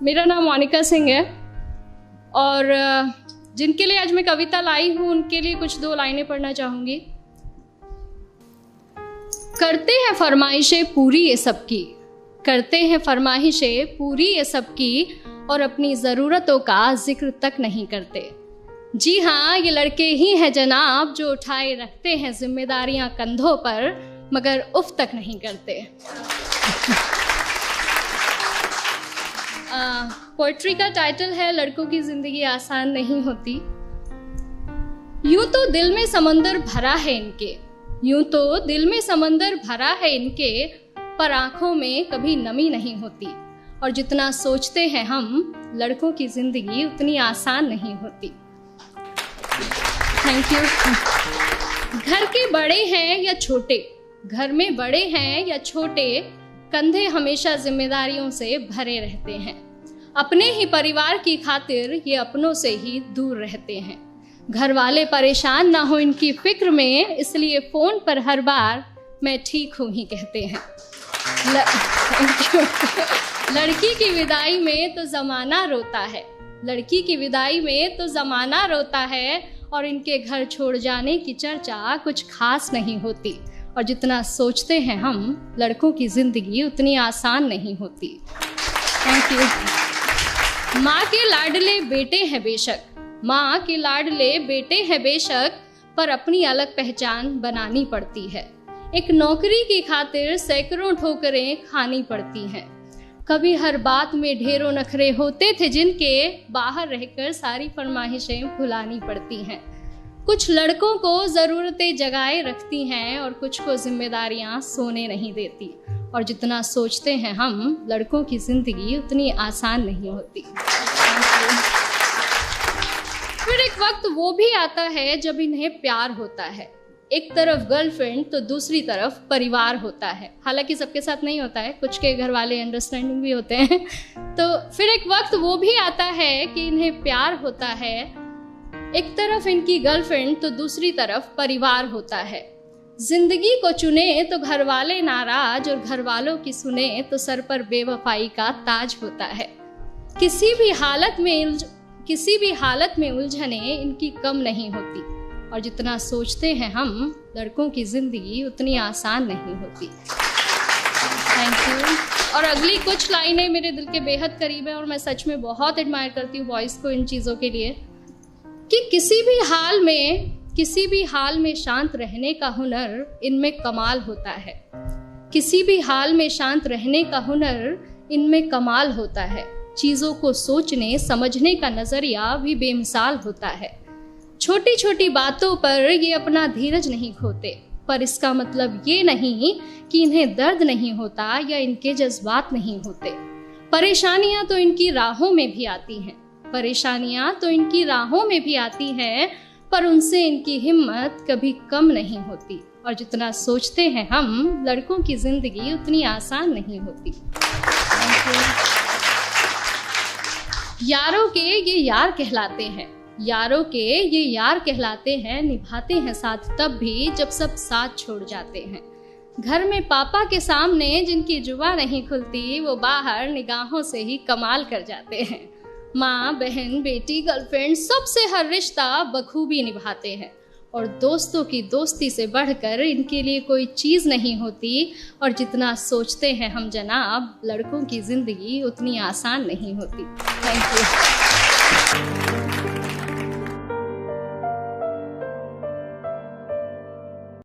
मेरा नाम मोनिका सिंह है और जिनके लिए आज मैं कविता लाई हूँ उनके लिए कुछ 2 लाइनें पढ़ना चाहूँगी। करते हैं फरमाइशें पूरी ये सबकी, करते हैं फरमाइशें पूरी ये सबकी, और अपनी ज़रूरतों का जिक्र तक नहीं करते। जी हाँ, ये लड़के ही हैं जनाब जो उठाए रखते हैं जिम्मेदारियां कंधों पर, मगर उफ तक नहीं करते। पोइट्री का टाइटल है लड़कों की ज़िंदगी आसान नहीं होती। यूं तो दिल में समंदर भरा है इनके, यूं तो दिल में समंदर भरा है इनके, पर आंखों में कभी नमी नहीं होती। और जितना सोचते हैं हम, लड़कों की ज़िंदगी उतनी आसान नहीं होती। Thank you. घर के बड़े हैं या छोटे, घर में बड़े हैं या छोटे, कंधे हमेशा जिम्मेदारियों से भरे रहते हैं। अपने ही परिवार की खातिर ये अपनों से ही दूर रहते हैं। घर वाले परेशान ना हो इनकी फिक्र में, इसलिए फ़ोन पर हर बार मैं ठीक हूँ ही कहते हैं। लड़की की विदाई में तो ज़माना रोता है, लड़की की विदाई में तो ज़माना रोता है, और इनके घर छोड़ जाने की चर्चा कुछ खास नहीं होती। और जितना सोचते हैं हम, लड़कों की ज़िंदगी उतनी आसान नहीं होती। Thank you. माँ के लाडले बेटे हैं बेशक, माँ के लाडले बेटे हैं बेशक, पर अपनी अलग पहचान बनानी पड़ती है। एक नौकरी की खातिर सैकड़ों ठोकरें खानी पड़ती हैं। कभी हर बात में ढेरों नखरे होते थे जिनके, बाहर रहकर सारी फरमाइशें भुलानी पड़ती हैं। कुछ लड़कों को ज़रूरतें जगाए रखती हैं और कुछ को जिम्मेदारियां सोने नहीं देती। और जितना सोचते हैं हम, लड़कों की ज़िंदगी उतनी आसान नहीं होती। फिर एक वक्त वो भी आता है जब इन्हें प्यार होता है। एक तरफ गर्लफ्रेंड तो दूसरी तरफ परिवार होता है। हालांकि सबके साथ नहीं होता है, कुछ के घर वाले अंडरस्टैंडिंग भी होते हैं। तो फिर एक वक्त वो भी आता है कि इन्हें प्यार होता है। एक तरफ इनकी गर्लफ्रेंड तो दूसरी तरफ परिवार होता है। जिंदगी को चुने तो घर वाले नाराज, और घर वालों की सुने तो सर पर बेवफाई का ताज होता है। किसी भी हालत में उलझने इनकी कम नहीं होती। और जितना सोचते हैं हम, लड़कों की ज़िंदगी उतनी आसान नहीं होती। Thank you. और अगली कुछ लाइनें मेरे दिल के बेहद करीब है और मैं सच में बहुत एडमायर करती हूँ वॉइस को इन चीज़ों के लिए, कि किसी भी हाल में शांत रहने का हुनर इनमें कमाल होता है। किसी भी हाल में शांत रहने का हुनर इनमें कमाल होता है। चीज़ों को सोचने समझने का नज़रिया भी बेमिसाल होता है। छोटी छोटी बातों पर ये अपना धीरज नहीं खोते, पर इसका मतलब ये नहीं कि इन्हें दर्द नहीं होता या इनके जज्बात नहीं होते। परेशानियां तो इनकी राहों में भी आती हैं, पर उनसे इनकी हिम्मत कभी कम नहीं होती। और जितना सोचते हैं हम, लड़कों की जिंदगी उतनी आसान नहीं होती। यारों के ये यार कहलाते हैं, निभाते हैं साथ तब भी जब सब साथ छोड़ जाते हैं। घर में पापा के सामने जिनकी जुबान नहीं खुलती, वो बाहर निगाहों से ही कमाल कर जाते हैं। माँ, बहन, बेटी, गर्लफ्रेंड, सबसे हर रिश्ता बखूबी निभाते हैं। और दोस्तों की दोस्ती से बढ़कर इनके लिए कोई चीज़ नहीं होती। और जितना सोचते हैं हम जनाब, लड़कों की ज़िंदगी उतनी आसान नहीं होती। Thank you.